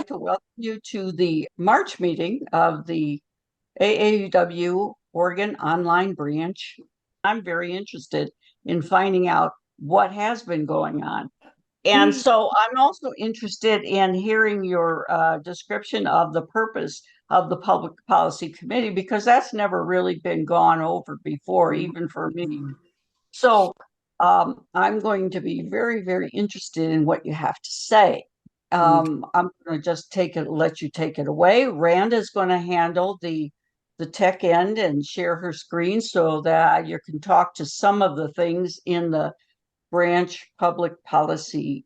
like to welcome you to the March meeting of the AAUW Oregon Online Branch. I'm very interested in finding out what has been going on. And so I'm also interested in hearing your description of the purpose of the Public Policy Committee, because that's never really been gone over before, even for me. So I'm going to be very, very interested in what you have to say. I'm going to just let you take it away. Rand is going to handle the tech end and share her screen so that you can talk to some of the things in the branch public policy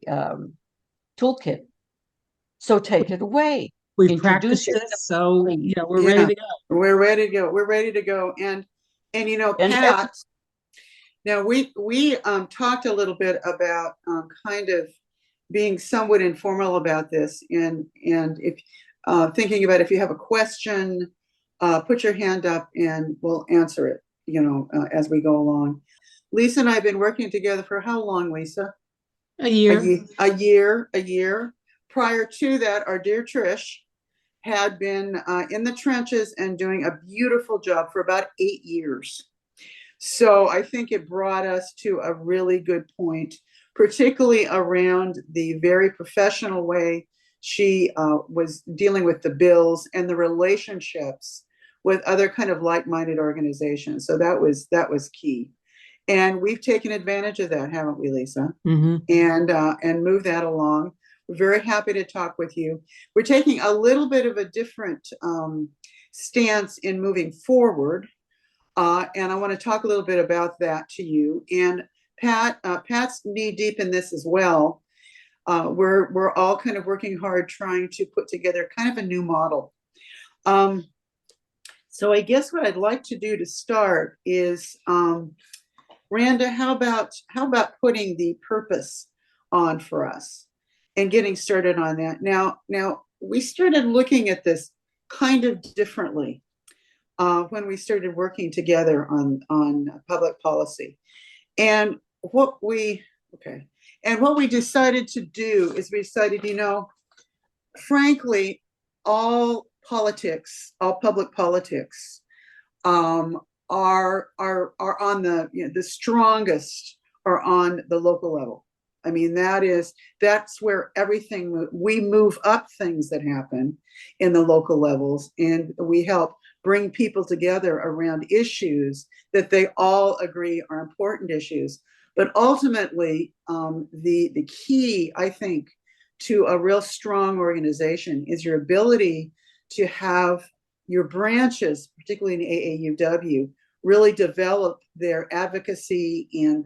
toolkit. So take it away. We've practiced this, so we're ready to go. We're ready to go. We're ready to go. And Pat, now we talked a little bit about kind of being somewhat informal about this, and if thinking about if you have a question, put your hand up and we'll answer it. As we go along. Lisa and I have been working together for how long, Lisa? A year. A year. Prior to that, our dear Trish had been in the trenches and doing a beautiful job for about 8 years. So I think it brought us to a really good point, particularly around the very professional way she was dealing with the bills and the relationships with other kind of like-minded organizations. So that was key. And we've taken advantage of that, haven't we, Lisa? Mm-hmm. And move that along. We're very happy to talk with you. We're taking a little bit of a different stance in moving forward. And I want to talk a little bit about that to you. And Pat's knee deep in this as well. We're all kind of working hard trying to put together kind of a new model. So I guess what I'd like to do to start is, Randa, how about putting the purpose on for us and getting started on that? Now we started looking at this kind of differently when we started working together on public policy. And what we decided to do is we decided, frankly, all public politics are on the strongest are on the local level. I mean, that's where we move up things that happen in the local levels, and we help bring people together around issues that they all agree are important issues. But ultimately, the key, I think, to a real strong organization is your ability to have your branches, particularly in AAUW, really develop their advocacy and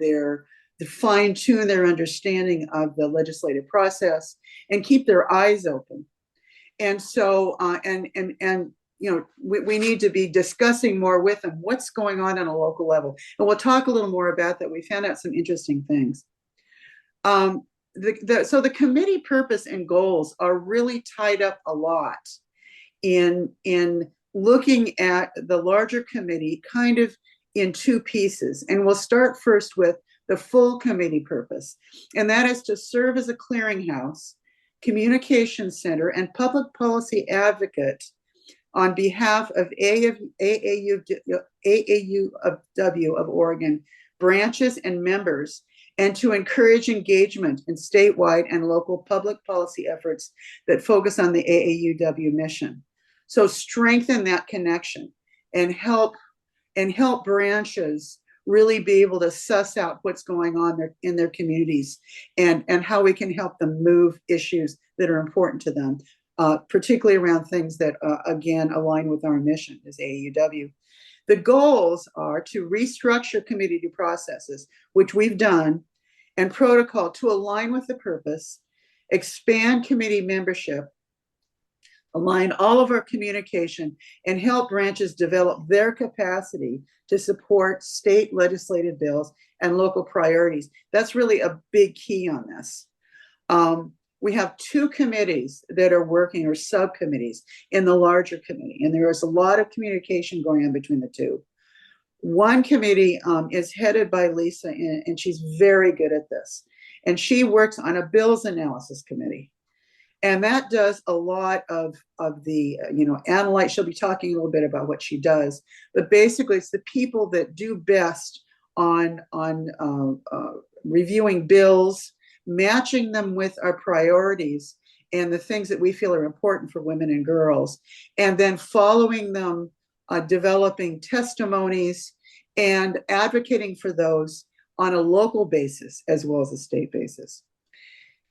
fine-tune their understanding of the legislative process and keep their eyes open. And so, we need to be discussing more with them what's going on a local level. And we'll talk a little more about that. We found out some interesting things. So the committee purpose and goals are really tied up a lot in looking at the larger committee kind of in two pieces. And we'll start first with the full committee purpose. And that is to serve as a clearinghouse, communication center, and public policy advocate on behalf of AAUW of Oregon branches and members, and to encourage engagement in statewide and local public policy efforts that focus on the AAUW mission. So strengthen that connection and help branches really be able to suss out what's going on in their communities and how we can help them move issues that are important to them, particularly around things that, again, align with our mission as AAUW. The goals are to restructure committee processes, which we've done, and protocol to align with the purpose, expand committee membership, align all of our communication, and help branches develop their capacity to support state legislative bills and local priorities. That's really a big key on this. We have two committees that are working, or subcommittees, in the larger committee, and there is a lot of communication going on between the two. One committee is headed by Lisa, and she's very good at this. And she works on a bills analysis committee. And that does a lot of the, analyze. She'll be talking a little bit about what she does, but basically it's the people that do best on reviewing bills, matching them with our priorities and the things that we feel are important for women and girls, and then following them, developing testimonies and advocating for those on a local basis as well as a state basis.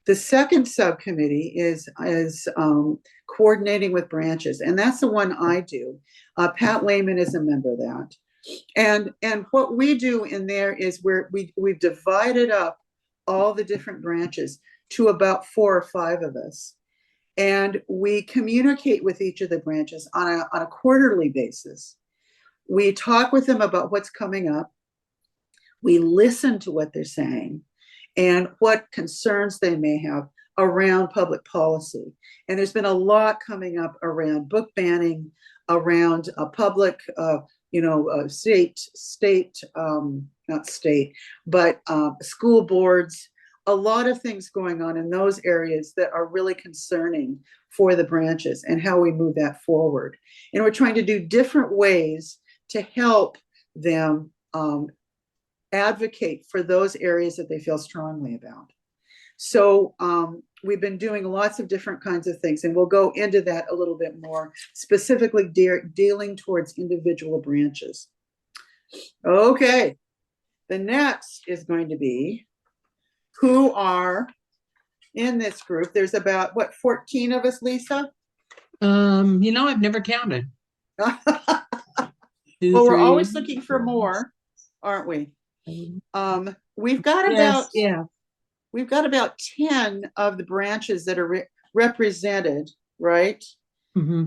The second subcommittee is coordinating with branches, and that's the one I do. Pat Lehman is a member of that. And what we do in there is we've divided up all the different branches to about 4 or 5 of us. And we communicate with each of the branches on a quarterly basis. We talk with them about what's coming up. We listen to what they're saying and what concerns they may have around public policy. And there's been a lot coming up around book banning, around public, not state, but school boards, a lot of things going on in those areas that are really concerning for the branches and how we move that forward. And we're trying to do different ways to help them advocate for those areas that they feel strongly about. So we've been doing lots of different kinds of things, and we'll go into that a little bit more, specifically dealing towards individual branches. Okay, the next is going to be who are in this group. There's about, 14 of us, Lisa? I've never counted. Well, 2, we're 3, always looking for more, aren't we? We've got about 10 of the branches that are represented, right? Mm-hmm.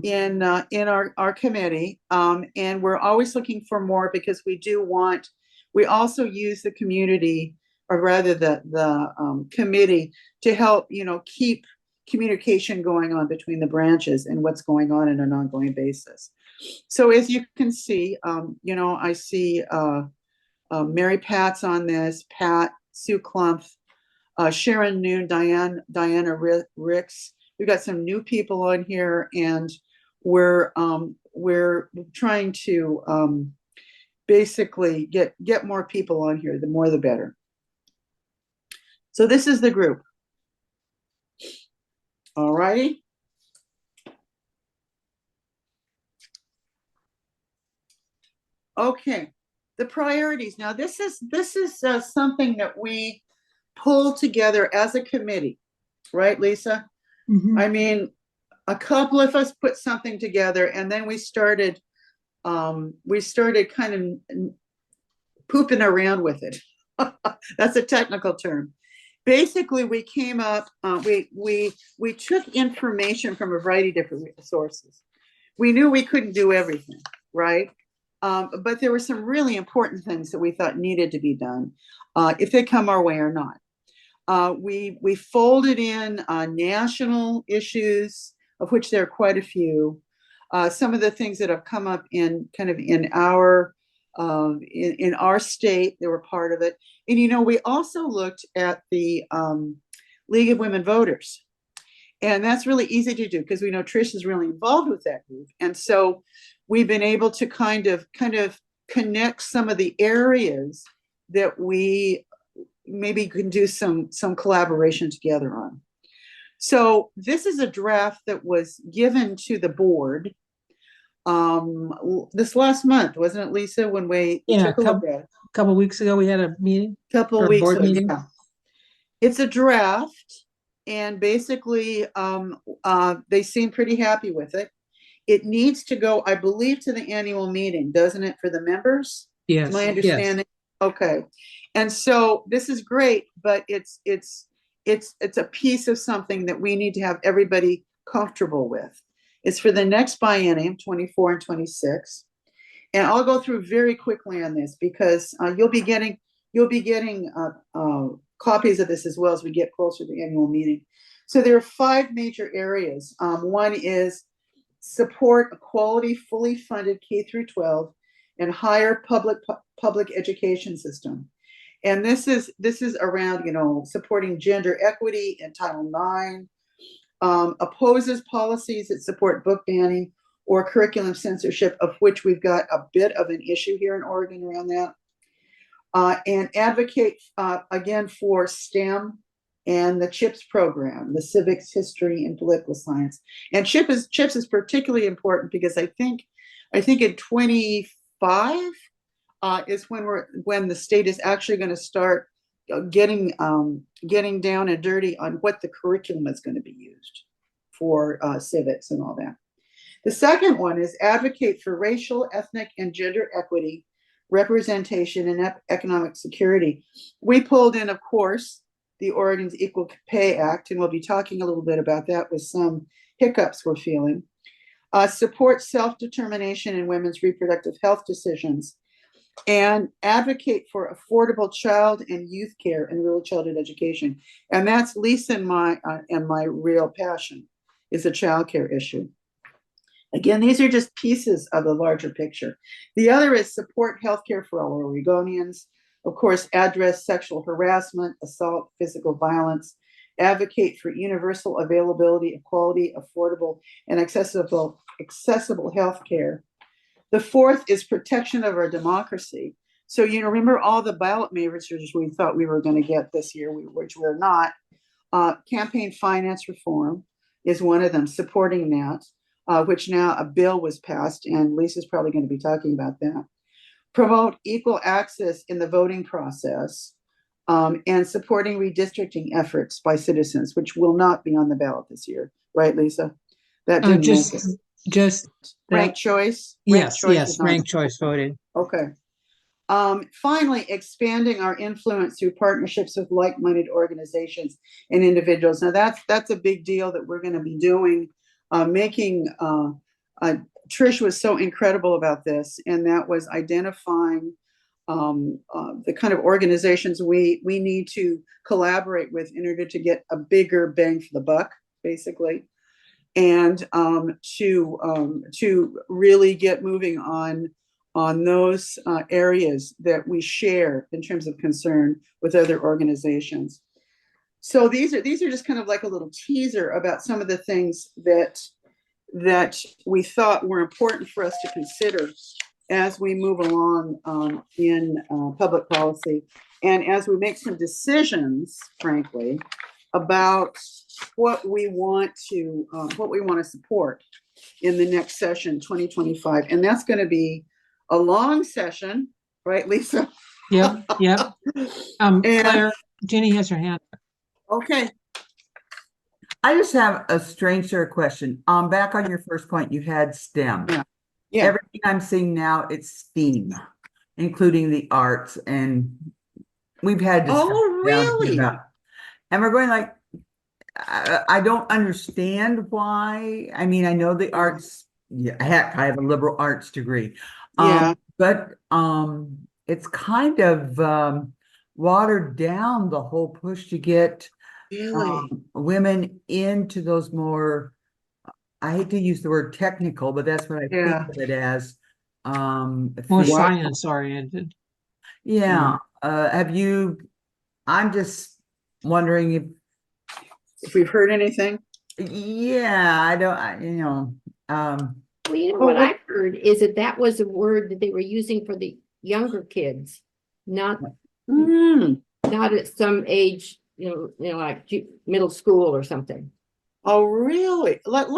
In our committee, and we're always looking for more because we also use the community, or rather the committee, to help keep communication going on between the branches and what's going on an ongoing basis. So as you can see, I see Mary Pat's on this, Pat, Sue Clumph, Sharon Noon, Diana Ricks. We've got some new people on here, and we're trying to basically get more people on here. The more, the better. So this is the group. All righty. Okay, the priorities. Now this is something that we pull together as a committee, right, Lisa? Mm-hmm. I mean, a couple of us put something together, and then we started kind of pooping around with it. That's a technical term. Basically, we came up, we took information from a variety of different sources. We knew we couldn't do everything, right? But there were some really important things that we thought needed to be done, if they come our way or not. We folded in national issues, of which there are quite a few. Some of the things that have come up in our state, they were part of it. And we also looked at the League of Women Voters, and that's really easy to do because we know Trish is really involved with that group, and so we've been able to kind of connect some of the areas that we maybe can do some collaboration together on. So this is a draft that was given to the board this last month, wasn't it, Lisa, when we took a look at it? A couple weeks ago we had a meeting. Couple weeks board ago, meeting. yeah. It's a draft, and basically they seem pretty happy with it. It needs to go, I believe, to the annual meeting, doesn't it, for the members? Yes. Is my understanding? Yes. Okay. And so this is great, but it's a piece of something that we need to have everybody comfortable with. It's for the next biennium, 24 and 26. And I'll go through very quickly on this because you'll be getting copies of this as well as we get closer to the annual meeting. So there are 5 major areas. One is support a quality, fully funded K through 12 and higher public education system. And this is around, supporting gender equity in Title IX, opposes policies that support book banning or curriculum censorship, of which we've got a bit of an issue here in Oregon around that. And advocate, again, for STEM and the CHIPS program, the civics, history, and political science. And CHIPS is particularly important because I think in 25 is when the state is actually going to start getting down and dirty on what the curriculum is going to be used for civics and all that. The second one is advocate for racial, ethnic, and gender equity, representation, and economic security. We pulled in, of course, the Oregon's Equal Pay Act, and we'll be talking a little bit about that with some hiccups we're feeling. Support self-determination in women's reproductive health decisions, and advocate for affordable child and youth care and rural childhood education. And that's Lisa and my real passion, is the child care issue. Again, these are just pieces of the larger picture. The other is support healthcare for all Oregonians. Of course, address sexual harassment, assault, physical violence, advocate for universal availability of quality, affordable, and accessible healthcare. The fourth is protection of our democracy. So, remember all the ballot measures we thought we were going to get this year, which we're not. Campaign finance reform is one of them, supporting that. Which now a bill was passed, and Lisa's probably going to be talking about that. Promote equal access in the voting process, and supporting redistricting efforts by citizens, which will not be on the ballot this year, right, Lisa? That didn't make it. Just Ranked choice. Yes, ranked choice voting. Okay. Finally, expanding our influence through partnerships with like-minded organizations and individuals. Now, that's a big deal that we're going to be doing. Trish was so incredible about this, and that was identifying the kind of organizations we need to collaborate with in order to get a bigger bang for the buck, basically, and to really get moving on those areas that we share in terms of concern with other organizations. So these are just kind of like a little teaser about some of the things that we thought were important for us to consider as we move along in public policy, and as we make some decisions, frankly, about what we want to support in the next session, 2025, and that's going to be a long session, right, Lisa? Yep. Claire, Jenny has her hand up. Okay. I just have a strange sort of question. Back on your first point, you had STEM. Yeah. Everything I'm seeing now, it's STEAM, including the arts, and we've had discussions really? and we're going like, I don't understand why. I mean, I know the arts. Yeah, heck, I have a liberal arts degree. But it's kind of watered down the whole push to get women into those more, I hate to use the word technical, but that's what I think of it as. More science oriented. Yeah. I'm just wondering if we've heard anything. Yeah, I don't, Well, what I've heard is that was a word that they were using for the younger kids, not at some age, like middle school or something. Oh, really? Let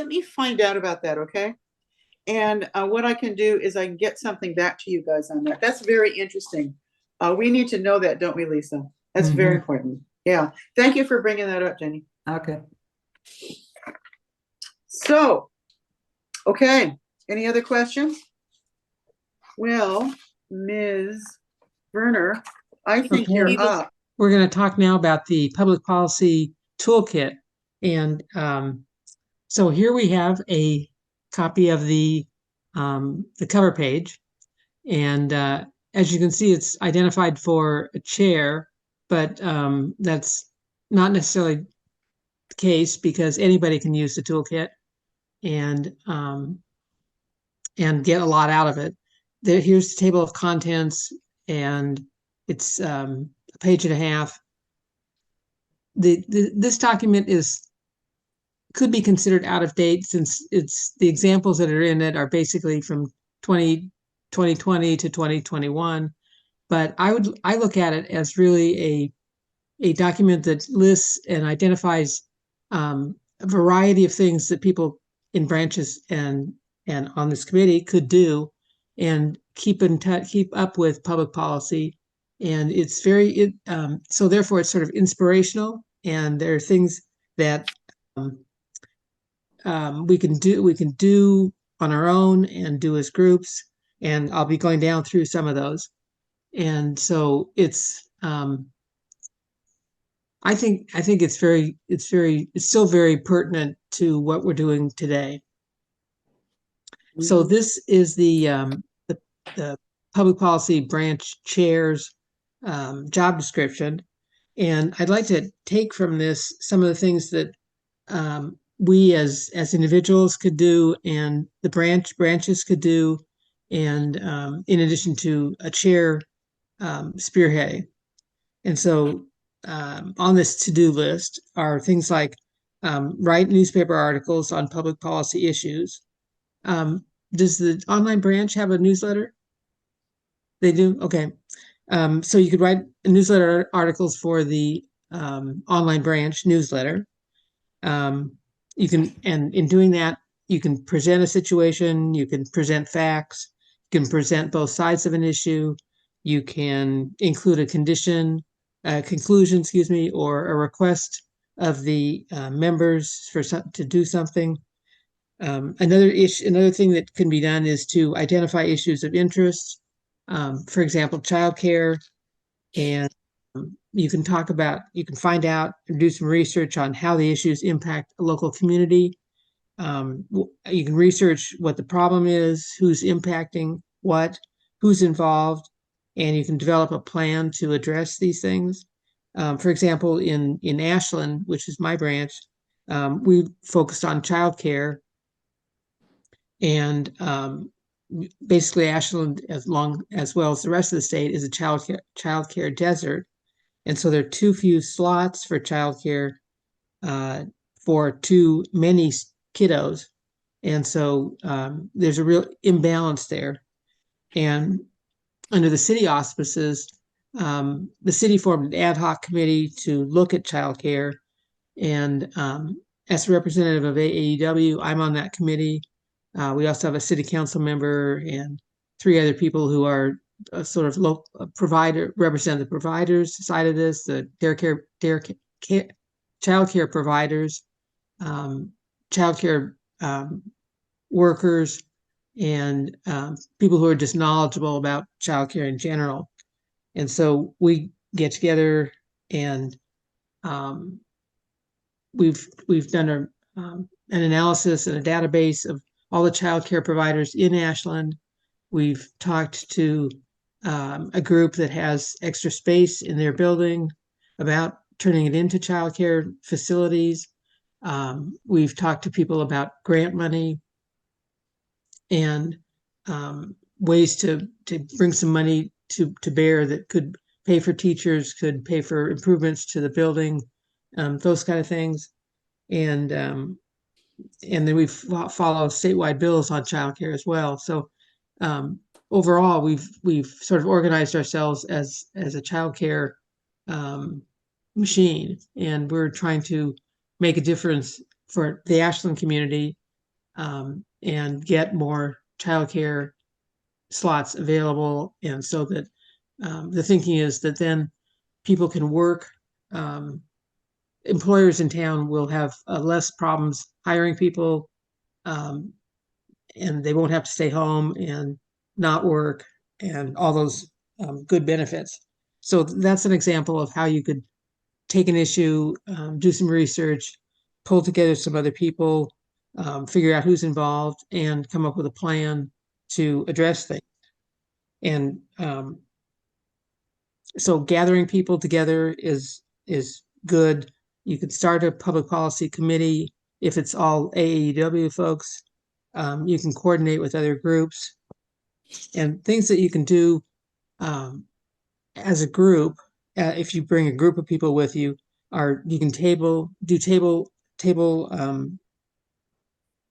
me find out about that, okay? And what I can do is I can get something back to you guys on that. That's very interesting. We need to know that, don't we, Lisa? That's very important. Yeah. Thank you for bringing that up, Jenny. Okay. So, okay. Any other questions? Well, Ms. Verner, I think you're up. We're going to talk now about the public policy toolkit. And so here we have a copy of the cover page. And as you can see, it's identified for a chair, but that's not necessarily the case, because anybody can use the toolkit and get a lot out of it. Here's the table of contents, and it's a page and a half. This document is could be considered out of date since the examples that are in it are basically from 2020 to 2021. But I look at it as really a document that lists and identifies a variety of things that people in branches and on this committee could do and keep up with public policy. And it's so therefore it's sort of inspirational, and there are things that we can do on our own and do as groups. And I'll be going down through some of those. And so it's I think it's still very pertinent to what we're doing today. So this is the public policy branch chair's job description, and I'd like to take from this some of the things that we as individuals could do, and the branches could do, and in addition to a chair spearheading. And so on this to-do list are things like write newspaper articles on public policy issues. Does the online branch have a newsletter? They do? Okay. So you could write newsletter articles for the online branch newsletter. You can, and in doing that, you can present a situation, you can present facts, you can present both sides of an issue, you can include a conclusion, or a request of the members to do something. Another thing that can be done is to identify issues of interest. For example, childcare, and you can find out and do some research on how the issues impact a local community. You can research what the problem is, who's impacting what, who's involved, and you can develop a plan to address these things. For example, in Ashland, which is my branch, we focused on childcare, and basically Ashland, as well as the rest of the state, is a childcare desert, and so there are too few slots for childcare for too many kiddos, and so there's a real imbalance there. And under the city auspices, the city formed an ad hoc committee to look at childcare, and as a representative of AAUW, I'm on that committee. We also have a city council member and 3 other people who are sort of local represent the providers side of this, the childcare providers, childcare workers, and people who are just knowledgeable about childcare in general. And so we get together, and we've done an analysis and a database of all the childcare providers in Ashland. We've talked to a group that has extra space in their building about turning it into childcare facilities. We've talked to people about grant money and ways to bring some money to bear that could pay for teachers, could pay for improvements to the building, those kind of things. And then we follow statewide bills on childcare as well. So overall, we've sort of organized ourselves as a childcare machine, and we're trying to make a difference for the Ashland community and get more childcare slots available. And so that the thinking is that then people can work. Employers in town will have less problems hiring people, and they won't have to stay home and not work, and all those good benefits. So that's an example of how you could take an issue, do some research, pull together some other people, figure out who's involved, and come up with a plan to address things. And so gathering people together is good. You could start a public policy committee if it's all AAUW folks. You can coordinate with other groups, and things that you can do as a group. If you bring a group of people with you, are you can do table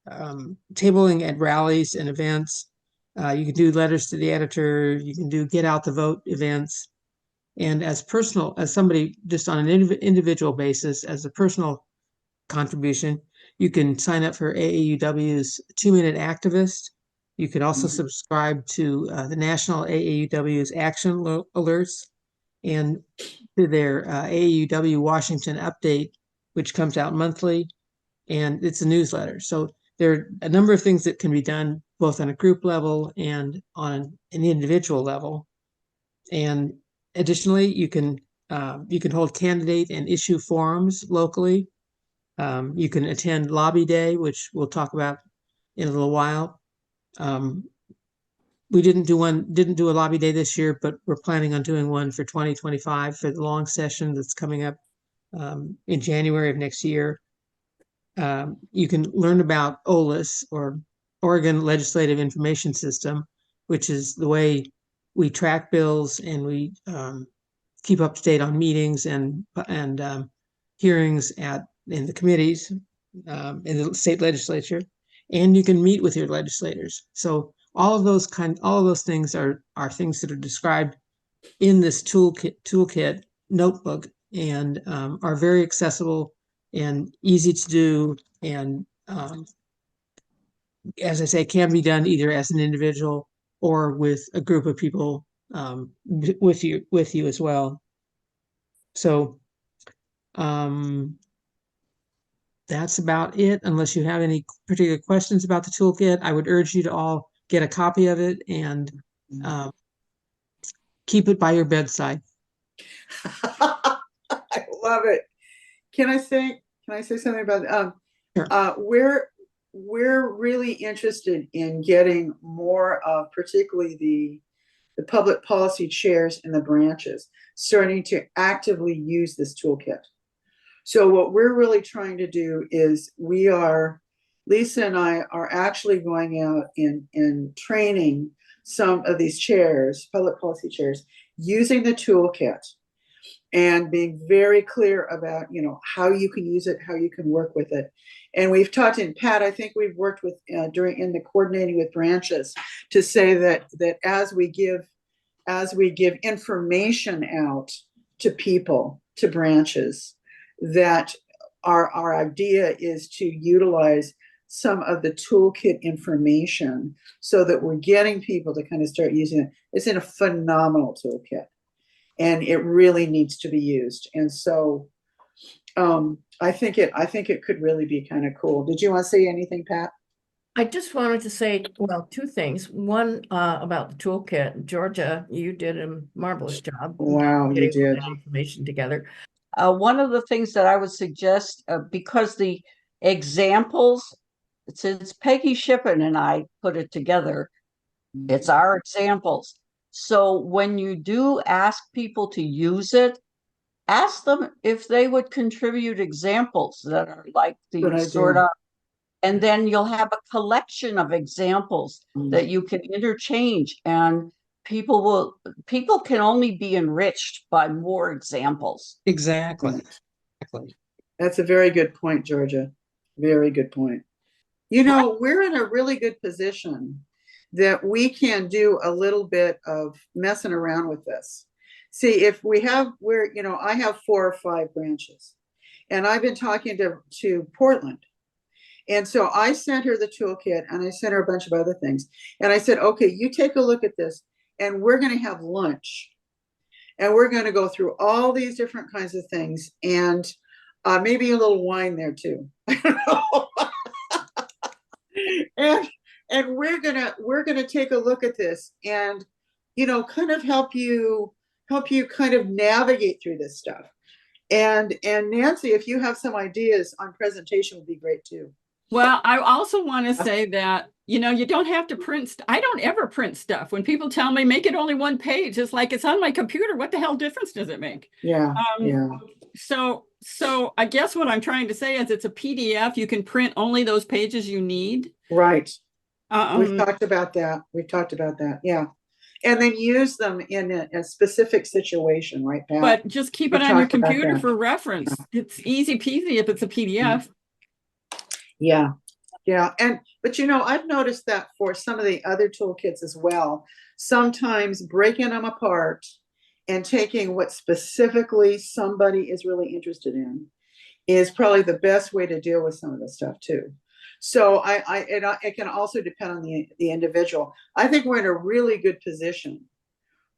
tabling at rallies and events. You can do letters to the editor. You can do get out the vote events. And as somebody just on an individual basis, as a personal contribution, you can sign up for AAUW's 2-minute activist. You can also subscribe to the National AAUW's action alerts and to their AAUW Washington update, which comes out monthly, and it's a newsletter. So there are a number of things that can be done both on a group level and on an individual level. And additionally, you can hold candidate and issue forums locally. You can attend Lobby Day, which we'll talk about in a little while. We didn't do a Lobby Day this year, but we're planning on doing one for 2025 for the long session that's coming up in January of next year. You can learn about OLIS, or Oregon Legislative Information System, which is the way we track bills and we keep up to date on meetings and hearings in the committees in the state legislature, and you can meet with your legislators. So all of those things are things that are described in this toolkit notebook, and are very accessible and easy to do, and as I say, can be done either as an individual or with a group of people with you as well. So that's about it. Unless you have any particular questions about the toolkit, I would urge you to all get a copy of it and keep it by your bedside. I love it. Can I say something about Sure. We're really interested in getting more of particularly the public policy chairs in the branches starting to actively use this toolkit. So what we're really trying to do is Lisa and I are actually going out and training some of these chairs, public policy chairs, using the toolkit and being very clear about, how you can use it, how you can work with it. And we've talked in Pat, I think we've worked with in the coordinating with branches to say that as we give information out to people, to branches, that our idea is to utilize some of the toolkit information so that we're getting people to kind of start using it. It's in a phenomenal toolkit, and it really needs to be used. And so I think it could really be kind of cool. Did you want to say anything, Pat? I just wanted to say, well, two things. One, about the toolkit. Georgia, you did a marvelous job. Wow, you getting all did. that information together. One of the things that I would suggest, because the examples, since Peggy Shippen and I put it together, it's our examples. So when you do ask people to use it, ask them if they would contribute examples that are like Good the sort of, and then you'll have a collection of examples that you can interchange, and people can only be enriched by more examples. Exactly. That's a very good point, Georgia. Very good point. We're in a really good position that we can do a little bit of messing around with this. See, if I have 4 or 5 branches, and I've been talking to Portland. And so I sent her the toolkit, and I sent her a bunch of other things. And I said, okay, you take a look at this, and we're going to have lunch. And we're going to go through all these different kinds of things, and maybe a little wine there too. and we're gonna take a look at this, and kind of help you kind of navigate through this stuff. And Nancy, if you have some ideas on presentation, would be great too. Well, I also want to say that, you don't have to print. I don't ever print stuff. When people tell me make it only 1 page, it's like it's on my computer. What the hell difference does it make? Yeah. So I guess what I'm trying to say is it's a PDF. You can print only those pages you need. Right. We've talked about that. Yeah. And then use them in a specific situation, right, Pat? But just keep it on your computer for reference. It's easy peasy if it's a PDF. Yeah. Yeah, but I've noticed that for some of the other toolkits as well, sometimes breaking them apart and taking what specifically somebody is really interested in is probably the best way to deal with some of the stuff too. So it can also depend on the individual. I think we're in a really good position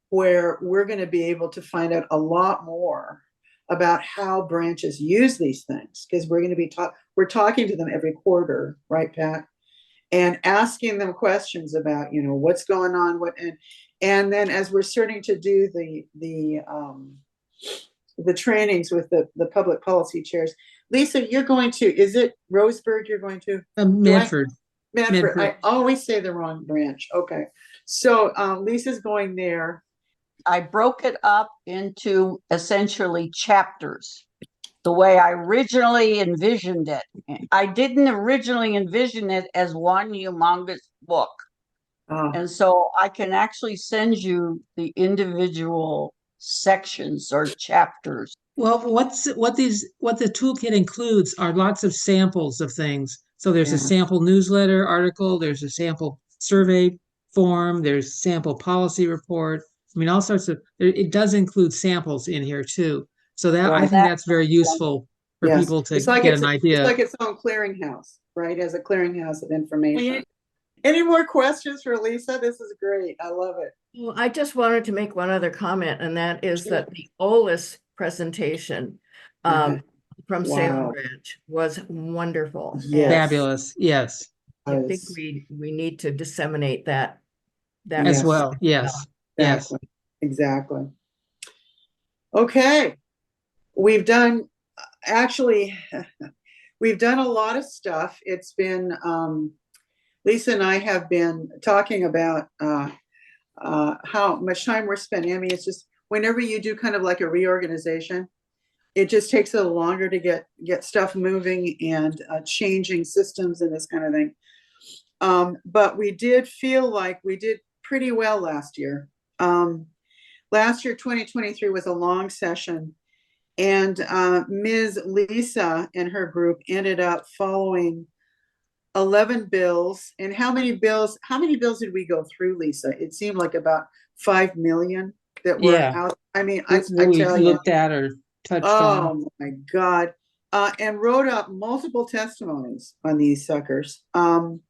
where we're going to be able to find out a lot more about how branches use these things, because we're going to be we're talking to them every quarter, right, Pat? And asking them questions about, what's going on, and then as we're starting to do the trainings with the public policy chairs. Lisa, you're going to, is it Roseburg you're going to? Medford. Medford. I always say the wrong branch. Okay. So Lisa's going there. I broke it up into essentially chapters, the way I originally envisioned it. I didn't originally envision it as one humongous book. And so I can actually send you the individual sections or chapters. Well, what the toolkit includes are lots of samples of things. So there's a sample newsletter article, there's a sample survey form, there's sample policy report. I mean, all sorts of, it does include samples in here too. So I think that's very useful for people to get an idea. It's like its own clearinghouse, right? As a clearinghouse of information. Any more questions for Lisa? This is great. I love it. Well, I just wanted to make one other comment, and that is that the OLIS presentation from Salem Branch was wonderful. Yes. Fabulous. Yes. I think we need to disseminate that As well. Yes. Exactly. Yes. Exactly. Okay. We've done we've done a lot of stuff. It's been Lisa and I have been talking about how much time we're spending. I mean, it's just whenever you do kind of like a reorganization, it just takes a little longer to get stuff moving and changing systems and this kind of thing. But we did feel like we did pretty well last year. Last year, 2023 was a long session, and Ms. Lisa and her group ended up following 11 bills. And how many bills did we go through, Lisa? It seemed like about 5 million that were out. I mean, I tell you, looked at or touched on. Oh my God. And wrote up multiple testimonies on these suckers. And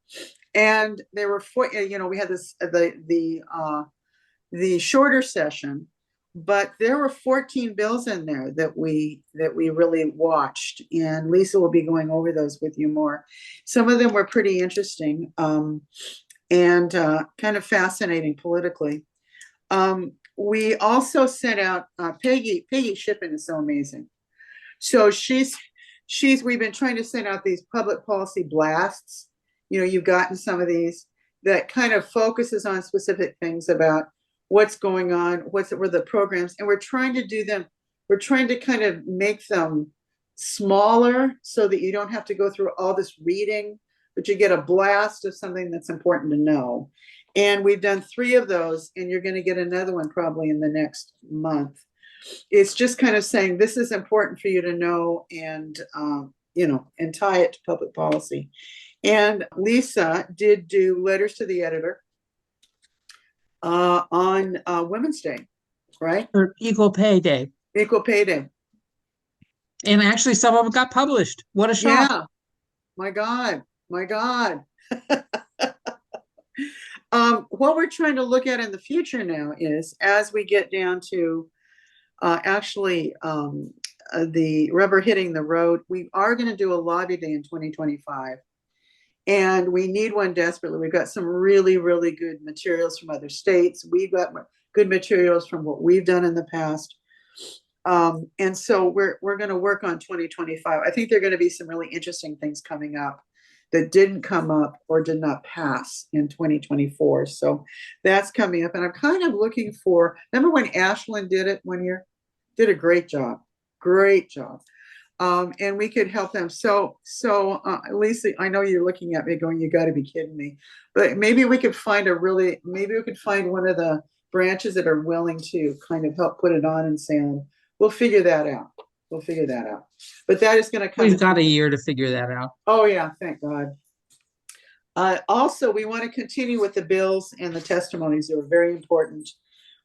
there were we had the shorter session, but there were 14 bills in there that we really watched, and Lisa will be going over those with you more. Some of them were pretty interesting and kind of fascinating politically. We also sent out Peggy Shippen is so amazing. So we've been trying to send out these public policy blasts. You've gotten some of these that kind of focuses on specific things about what's going on, were the programs, and we're trying to do them. We're trying to kind of make them smaller so that you don't have to go through all this reading, but you get a blast of something that's important to know. And we've done 3 of those, and you're going to get another one probably in the next month. It's just kind of saying this is important for you to know, and and tie it to public policy. And Lisa did do letters to the editor on Women's Day, right? For Equal Pay Day. Equal Pay Day. And actually some of them got published. What a shock. Yeah. My God. What we're trying to look at in the future now is, as we get down to the rubber hitting the road, we are going to do a lobby day in 2025. And we need one desperately. We've got some really, really good materials from other states. We've got good materials from what we've done in the past. And so we're going to work on 2025. I think there are going to be some really interesting things coming up that didn't come up or did not pass in 2024. So that's coming up. And I'm kind of looking for, remember when Ashland did it one year? Did a great job. And we could help them. So Lisa, I know you're looking at me going, you got to be kidding me. But maybe we could find one of the branches that are willing to kind of help put it on and say, we'll figure that out. But that is going to come. We've got a year to figure that out. Oh yeah, thank God. Also, we want to continue with the bills and the testimonies. They were very important.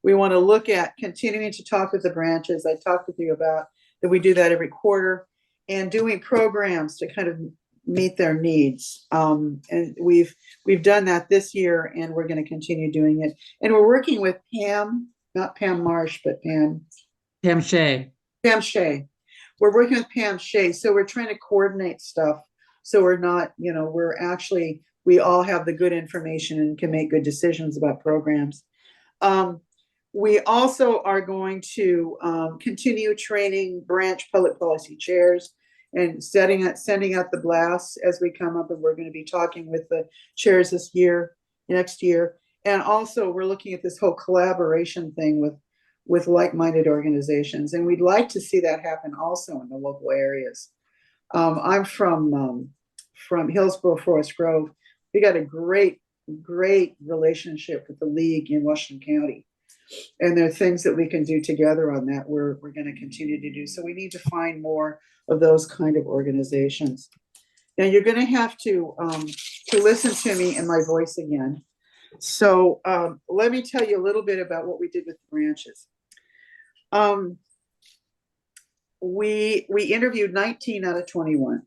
We want to look at continuing to talk with the branches. I talked with you about that we do that every quarter, and doing programs to kind of meet their needs. And we've done that this year, and we're going to continue doing it. And we're working with Pam, not Pam Marsh, but Pam Shea. Shea. We're working with Pam Shea. So we're trying to coordinate stuff. So we're not, we all have the good information and can make good decisions about programs. We also are going to continue training branch public policy chairs and sending out the blasts as we come up, and we're going to be talking with the chairs next year. And also we're looking at this whole collaboration thing with like-minded organizations. And we'd like to see that happen also in the local areas. I'm from Hillsborough, Forest Grove. We got a great relationship with the League in Washington County. And there are things that we can do together on that we're going to continue to do. So we need to find more of those kind of organizations. Now you're going to have to listen to me in my voice again. So let me tell you a little bit about what we did with the branches. We interviewed 19 out of 21,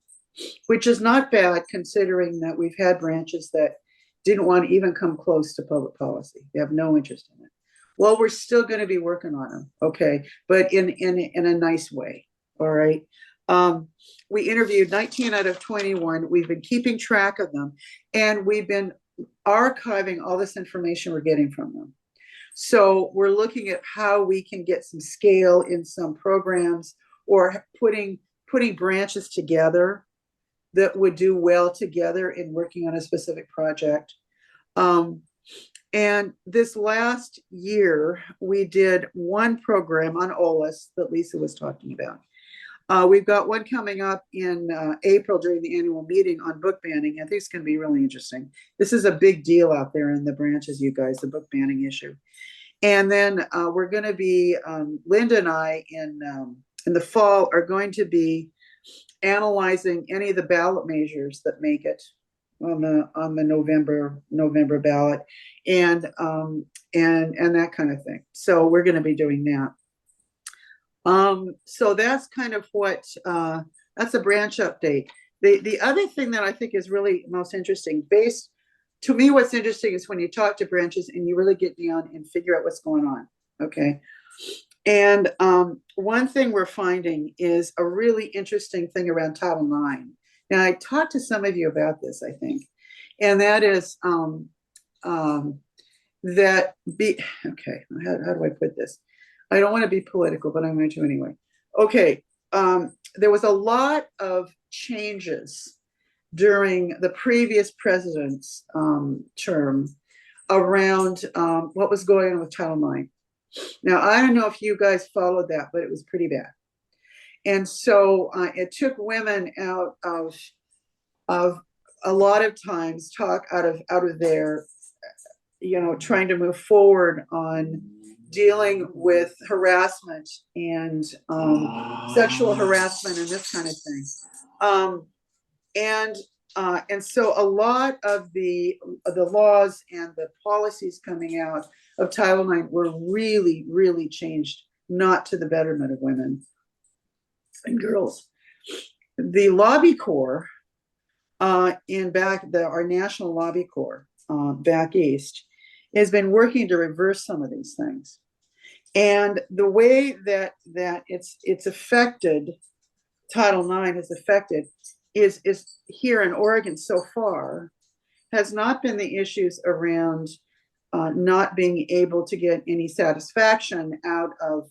which is not bad considering that we've had branches that didn't want to even come close to public policy. They have no interest in it. Well, we're still going to be working on them, okay, but in a nice way. All right. We interviewed 19 out of 21. We've been keeping track of them, and we've been archiving all this information we're getting from them. So we're looking at how we can get some scale in some programs, or putting branches together that would do well together in working on a specific project. And this last year, we did one program on OLS that Lisa was talking about. We've got one coming up in April during the annual meeting on book banning. I think it's going to be really interesting. This is a big deal out there in the branches, you guys, the book banning issue. And then we're going to be, Linda and I in the fall are going to be analyzing any of the ballot measures that make it on the November ballot, and that kind of thing. So we're going to be doing that. So that's kind of what that's a branch update. The other thing that I think is really most interesting, to me, what's interesting is when you talk to branches and you really get down and figure out what's going on. Okay. And one thing we're finding is a really interesting thing around Title IX. Now, I talked to some of you about this, I think, and that is okay, how do I put this? I don't want to be political, but I'm going to anyway. Okay, there was a lot of changes during the previous president's term around what was going on with Title IX. Now, I don't know if you guys followed that, but it was pretty bad. And so it took women out of a lot of times talk out of their, trying to move forward on dealing with harassment and sexual harassment and this kind of thing. And so a lot of the laws and the policies coming out of Title IX were really, really changed, not to the betterment of women and girls. The Lobby Corps our National Lobby Corps back east has been working to reverse some of these things. And the way that it's affected, Title IX has affected, is here in Oregon so far, has not been the issues around not being able to get any satisfaction out of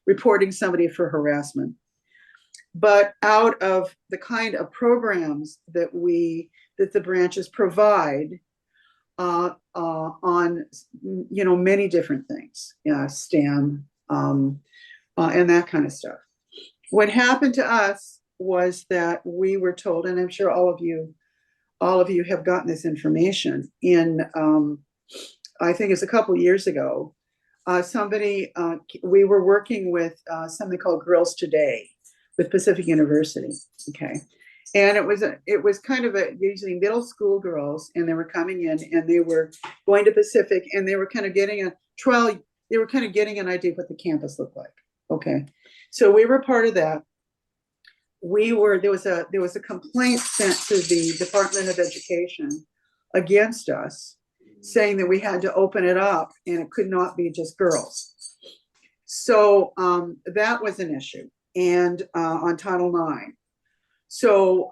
reporting somebody for harassment, but out of the kind of programs that the branches provide on many different things, STEM and that kind of stuff. What happened to us was that we were told, and I'm sure all of you have gotten this information in I think it's a couple years ago. We were working with something called Girls Today with Pacific University, okay, And it was kind of usually middle school girls, and they were coming in and they were going to Pacific, and they were kind of getting a trial. They were kind of getting an idea of what the campus looked like. Okay. So we were part of that. There was a complaint sent to the Department of Education against us, saying that we had to open it up and it could not be just girls. So that was an issue, and on Title IX. So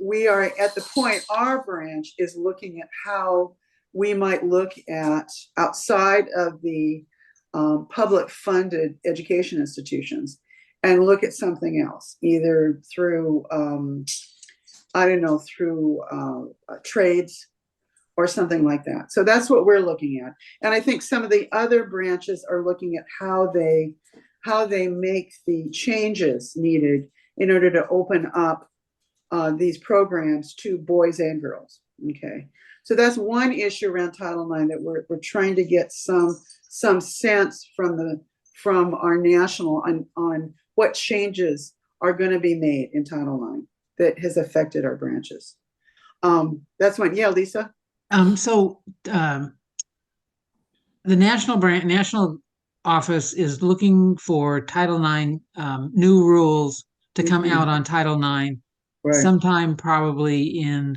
we are at the point, our branch is looking at how we might look at outside of the public funded education institutions and look at something else, either through, I don't know, through trades or something like that. So that's what we're looking at. And I think some of the other branches are looking at how they make the changes needed in order to open up these programs to boys and girls. Okay. So that's one issue around Title IX that we're trying to get some sense from our national on what changes are going to be made in Title IX that has affected our branches. That's one. Yeah, Lisa. The national office is looking for Title IX new rules to come out on Title IX sometime probably in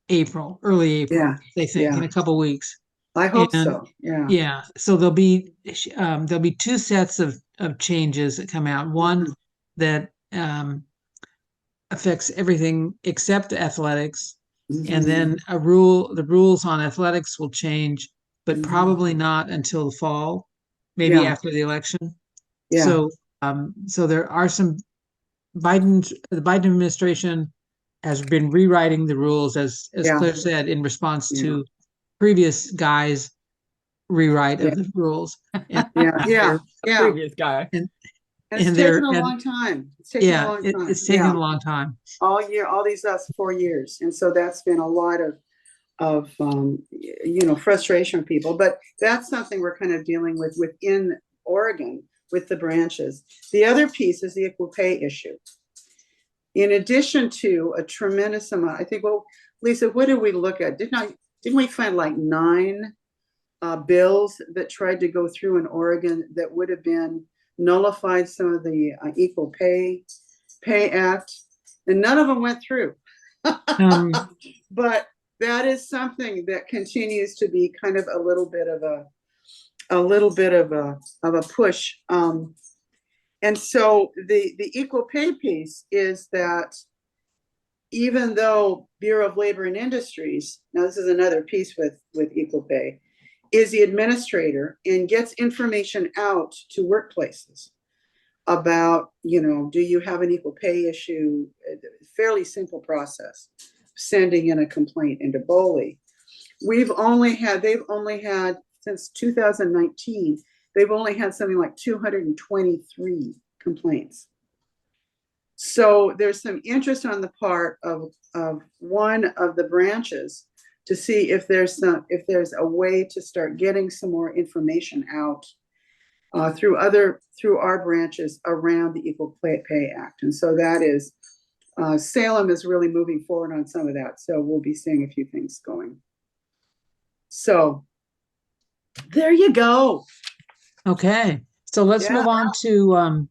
April, early April. Yeah, they think in a couple weeks. I hope so. Yeah. Yeah. So there'll be two sets of changes that come out. One that affects everything except athletics. And then the rules on athletics will change, but probably not until the fall, maybe after the election. Yeah. So there are some the Biden administration has been rewriting the rules, as Claire said, in response to previous guys' rewrite of the rules. And Previous guy. It's taken a long time. It's taken a long time. It's taken a long time. All these last 4 years. And so that's been a lot of frustration with people. But that's something we're kind of dealing with within Oregon with the branches. The other piece is the equal pay issue. In addition to a tremendous amount, I think, well, Lisa, what did we look at? Didn't we find like 9 bills that tried to go through in Oregon that would have been nullified some of the Equal Pay Act, and none of them went through. But that is something that continues to be kind of a little bit of a push. And so the equal pay piece is that even though Bureau of Labor and Industries, now this is another piece with equal pay, is the administrator and gets information out to workplaces about, do you have an equal pay issue? Fairly simple process, sending in a complaint into BOLI. They've only had, since 2019, they've only had something like 223 complaints. So there's some interest on the part of one of the branches to see if there's a way to start getting some more information out through our branches around the Equal Pay Act. And so that is, Salem is really moving forward on some of that. So we'll be seeing a few things going. So there you go. Okay. So let's move on to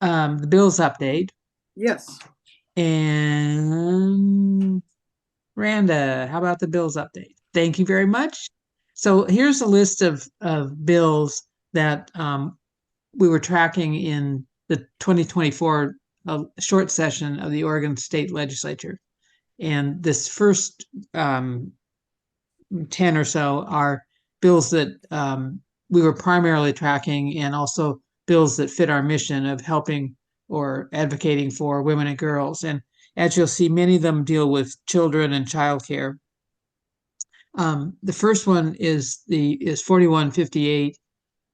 the bills update. Yes. And Randa, how about the bills update? Thank you very much. So here's a list of bills that we were tracking in the 2024 short session of the Oregon State Legislature. And this first 10 or so are bills that we were primarily tracking, and also bills that fit our mission of helping or advocating for women and girls. And as you'll see, many of them deal with children and childcare. The first one is 4158,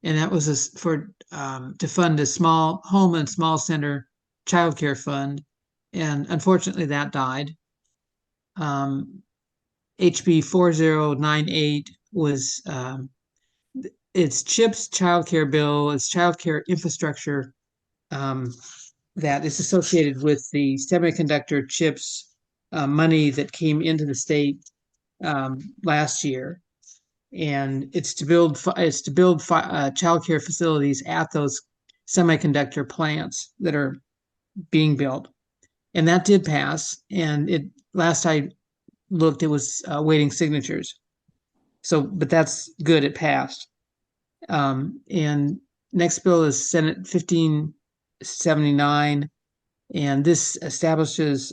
and that was to fund a small home and small center childcare fund, and unfortunately that died. HB 4098 was it's CHIP's childcare bill, it's childcare infrastructure that is associated with the semiconductor chips money that came into the state last year, and it's to build childcare facilities at those semiconductor plants that are being built, and that did pass. And it last I looked, it was awaiting signatures. So, but that's good. It passed. And next bill is Senate 1579, and this establishes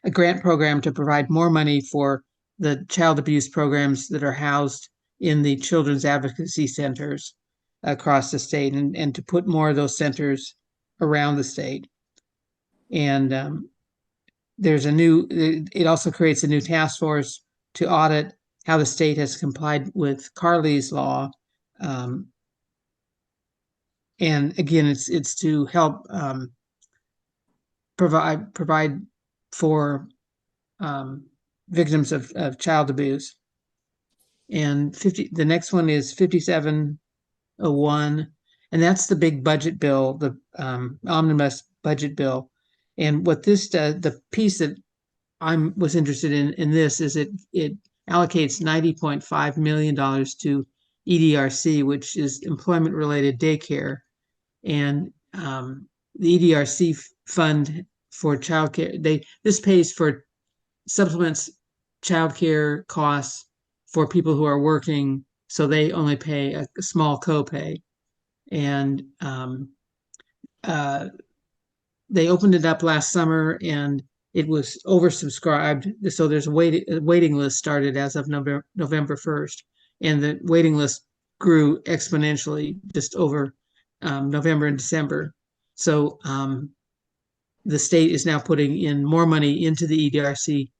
a grant program to provide more money for the child abuse programs that are housed in the children's advocacy centers across the state, and to put more of those centers around the state. And it also creates a new task force to audit how the state has complied with Carley's law. And again, it's to help provide for victims of child abuse. And the next one is 5701, and that's the big budget bill, the omnibus budget bill. And what this does, the piece that was interested in this, is it allocates $90.5 million to EDRC, which is employment related daycare. And the EDRC fund for childcare, this pays for supplements childcare costs for people who are working, so they only pay a small copay. And they opened it up last summer, and it was oversubscribed. So there's a waiting list started as of November 1st, and the waiting list grew exponentially just over November and December. So the state is now putting in more money into the EDRC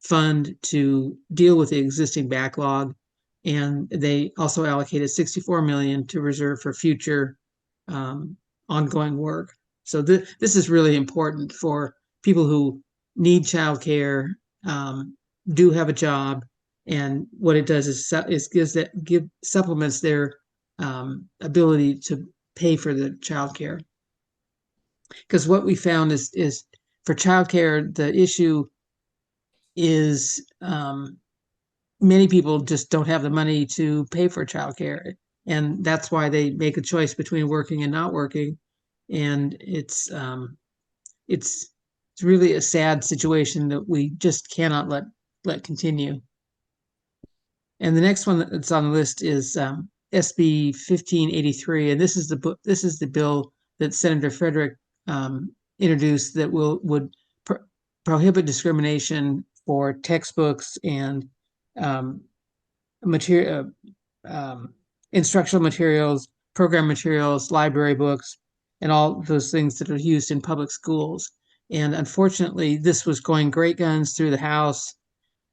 fund to deal with the existing backlog, and they also allocated $64 million to reserve for future ongoing work. So this is really important for people who need childcare, do have a job, and what it does is supplements their ability to pay for the childcare. Because what we found is for childcare, the issue is many people just don't have the money to pay for childcare, and that's why they make a choice between working and not working. And it's really a sad situation that we just cannot let continue. And the next one that's on the list is SB 1583, and this is the bill that Senator Frederick introduced that would prohibit discrimination for textbooks and instructional materials, program materials, library books, and all those things that are used in public schools. And unfortunately, this was going great guns through the House,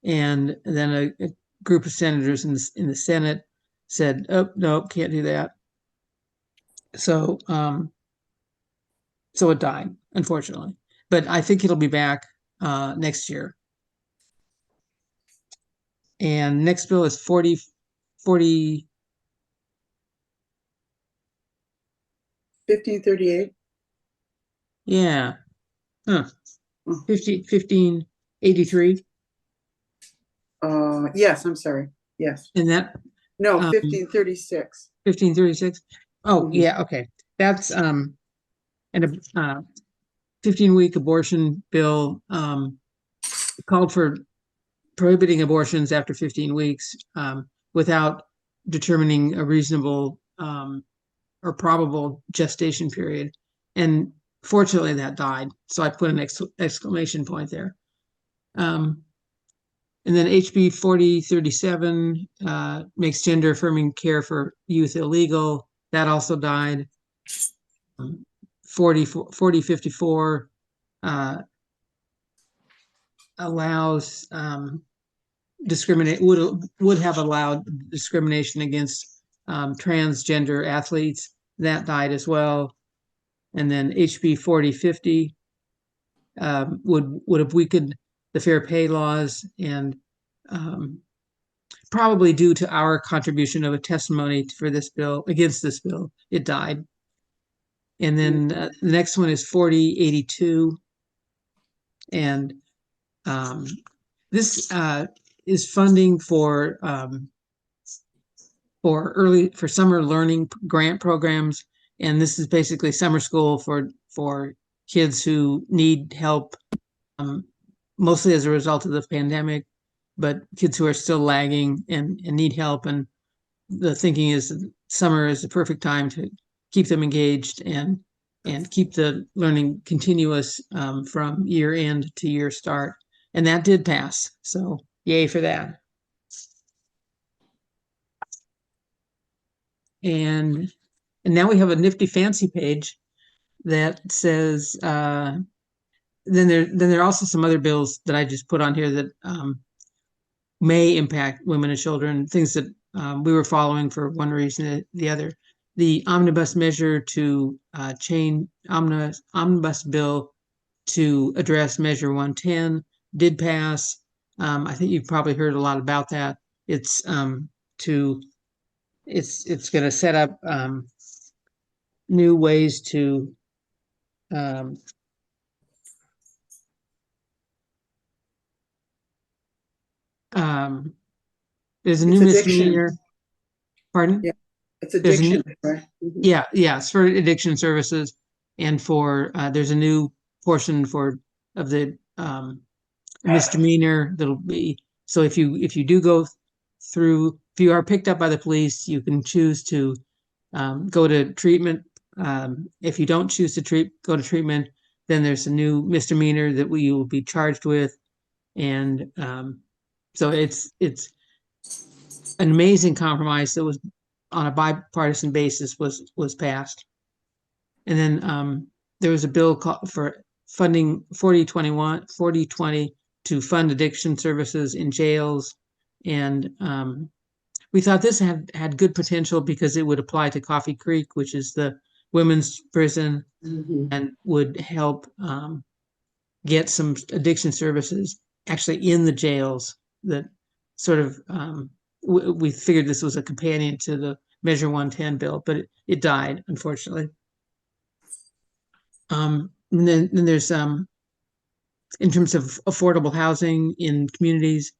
and then a group of senators in the Senate said, "Oh no, can't do that." So it died, unfortunately. But I think it'll be back next year. And next bill is 1538. Yeah. 1583. Yes, I'm sorry. Yes. And that No, 1536. 1536. Oh, Mhm. yeah, okay. That's and a 15-week abortion bill called for prohibiting abortions after 15 weeks without determining a reasonable or probable gestation period. And fortunately that died. So I put an exclamation point there. And then HB 4037 makes gender affirming care for youth illegal. That also died. 4054 allows would have allowed discrimination against transgender athletes. That died as well. And then HB 4050 would have weakened the fair pay laws, and probably due to our contribution of a testimony for this bill, against this bill, it died. And then the next one is 4082. And this is funding for summer learning grant programs. And this is basically summer school for kids who need help, mostly as a result of the pandemic, but kids who are still lagging and need help. And the thinking is that summer is the perfect time to keep them engaged and keep the learning continuous from year end to year start. And that did pass. So yay for that. And now we have a nifty fancy page that says, then there are also some other bills that I just put on here that may impact women and children, things that we were following for one reason or the other. The omnibus measure to omnibus bill to address Measure 110 did pass. I think you've probably heard a lot about that. It's going to set up new ways to there's a new It's addiction. misdemeanor. Pardon? Yeah, it's There's a new- addiction, right? Mhm. Yeah, it's for addiction services, and for there's a new portion of the misdemeanor that'll be, so if you do go through, if you are picked up by the police, you can choose to go to treatment. If you don't choose to go to treatment, then there's a new misdemeanor that you will be charged with, and so it's an amazing compromise that was on a bipartisan basis was passed. And then there was a bill for funding 4020 to fund addiction services in jails. And we thought this had good potential because it would apply to Coffee Creek, which is the women's prison, and would help get some addiction services actually in the jails that sort of, we figured this was a companion to the Measure 110 bill, but it died, unfortunately. And then there's, in terms of affordable housing in communities,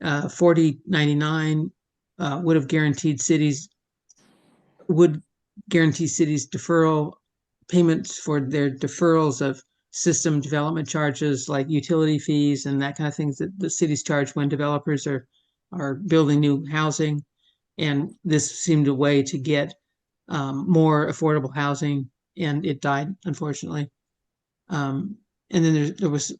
4099 would guarantee cities deferral payments for their deferrals of system development charges like utility fees and that kind of things that the cities charge when developers are building new housing. And this seemed a way to get more affordable housing, and it died, unfortunately. And then there was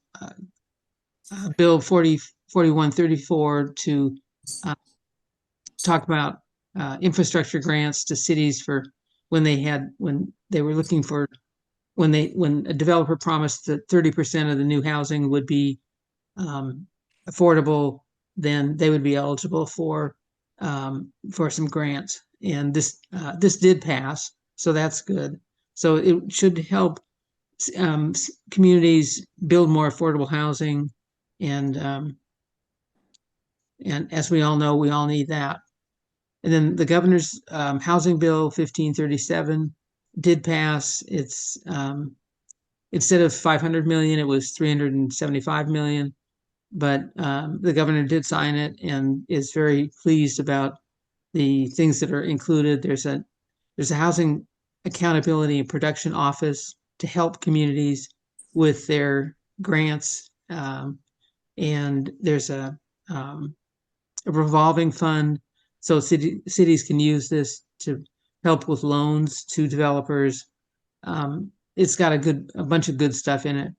Bill 4134 to talk about infrastructure grants to cities for when a developer promised that 30% of the new housing would be affordable, then they would be eligible for some grants. And this did pass, so that's good. So it should help communities build more affordable housing, and as we all know, we all need that. And then the governor's housing bill 1537 did pass. It's instead of 500 million, it was 375 million. But the governor did sign it and is very pleased about the things that are included. There's a housing accountability and production office to help communities with their grants, and there's a revolving fund, so cities can use this to help with loans to developers. It's got a bunch of good stuff in it.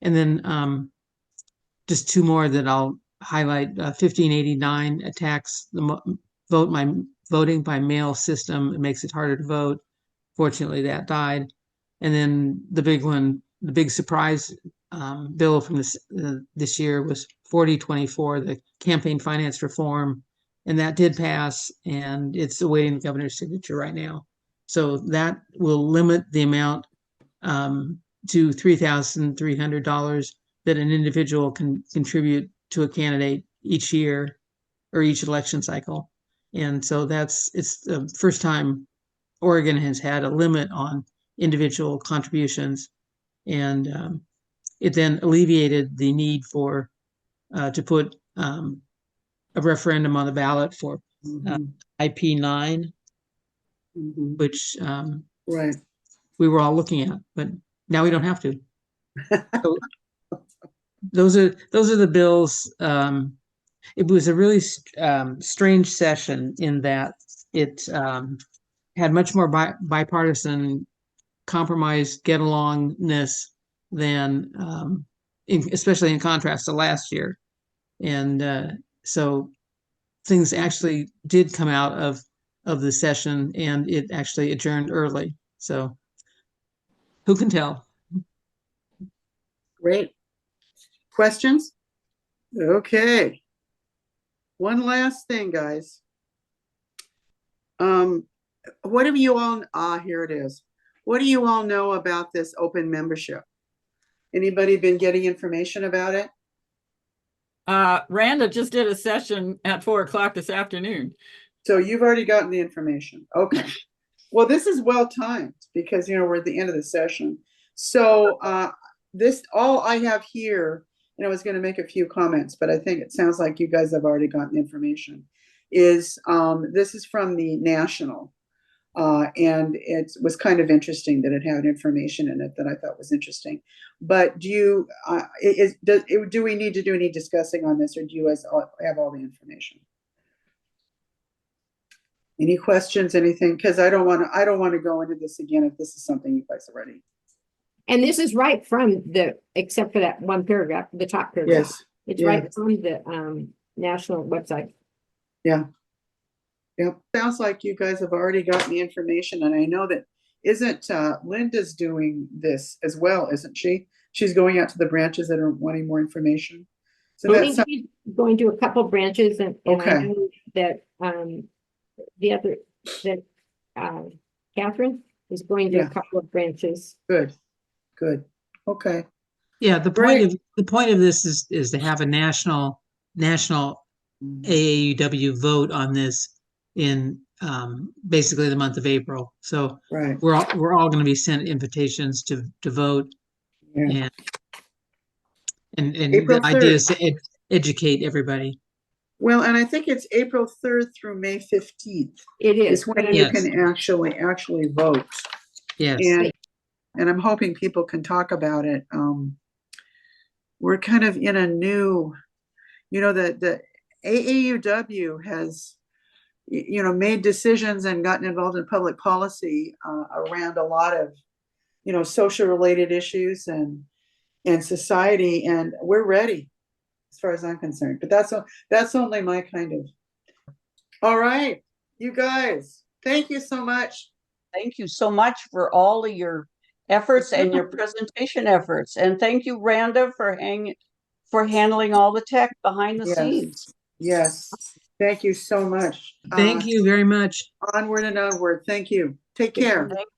And then just two more that I'll highlight. 1589 attacks the voting by mail system. It makes it harder to vote. Fortunately, that died. And then the big one, the big surprise bill from this year was 4024, the campaign finance reform, and that did pass, and it's awaiting the governor's signature right now. So that will limit the amount to $3,300 that an individual can contribute to a candidate each year or each election cycle. And so it's the first time Oregon has had a limit on individual contributions. And it then alleviated the need for to put a referendum on the ballot for IP9, Mhm. which Right. we were all looking at, but now we don't have to. So those are the bills. It was a really strange session in that it had much more bipartisan compromise, get alongness than, especially in contrast to last year. And so things actually did come out of the session, and it actually adjourned early. So who can tell? Great. Questions? Okay. One last thing, guys. What do you all, here it is. What do you all know about this open membership? Anybody been getting information about it? Randa just did a session at 4 o'clock this afternoon. So you've already gotten the information. Okay. Well, this is well timed because, we're at the end of the session. So this, all I have here, and I was going to make a few comments, but I think it sounds like you guys have already gotten the information, is this is from the National. And it was kind of interesting that it had information in it that I thought was interesting. But do we need to do any discussing on this, or do you guys have all the information? Any questions, anything? Because I don't want to go into this again if this is something you guys already. And this is right from except for that one paragraph, the top paragraph. Yes. It's right from the national website. Yeah. Yep. Sounds like you guys have already gotten the information, and I know that isn't Linda's doing this as well, isn't she? She's going out to the branches that are wanting more information. So that's She's going to a couple branches, and Okay. I know that the other that Catherine is going to Yeah. a couple of branches. good. Good. Okay. Yeah, the Great. point of this is to have a national AAUW vote on this in basically the month of April. So Right. we're all going to be sent invitations to vote, Yeah. and April the idea 3rd. is to educate everybody. Well, and I think it's April 3rd through May 15th. It is. Is when but you Yes. can actually vote. Yes. And I'm hoping people can talk about it. We're kind of in a new, the AAUW has, made decisions and gotten involved in public policy around a lot of, social related issues and society, and we're ready as far as I'm concerned. But that's only my kind of. All right, you guys, thank you so much. Thank you so much for all of your efforts and your presentation efforts. And thank you, Randa, for handling all the tech behind the scenes. Yes, thank you so much. Thank you very much. Onward and onward. Thank you. Take care. Thank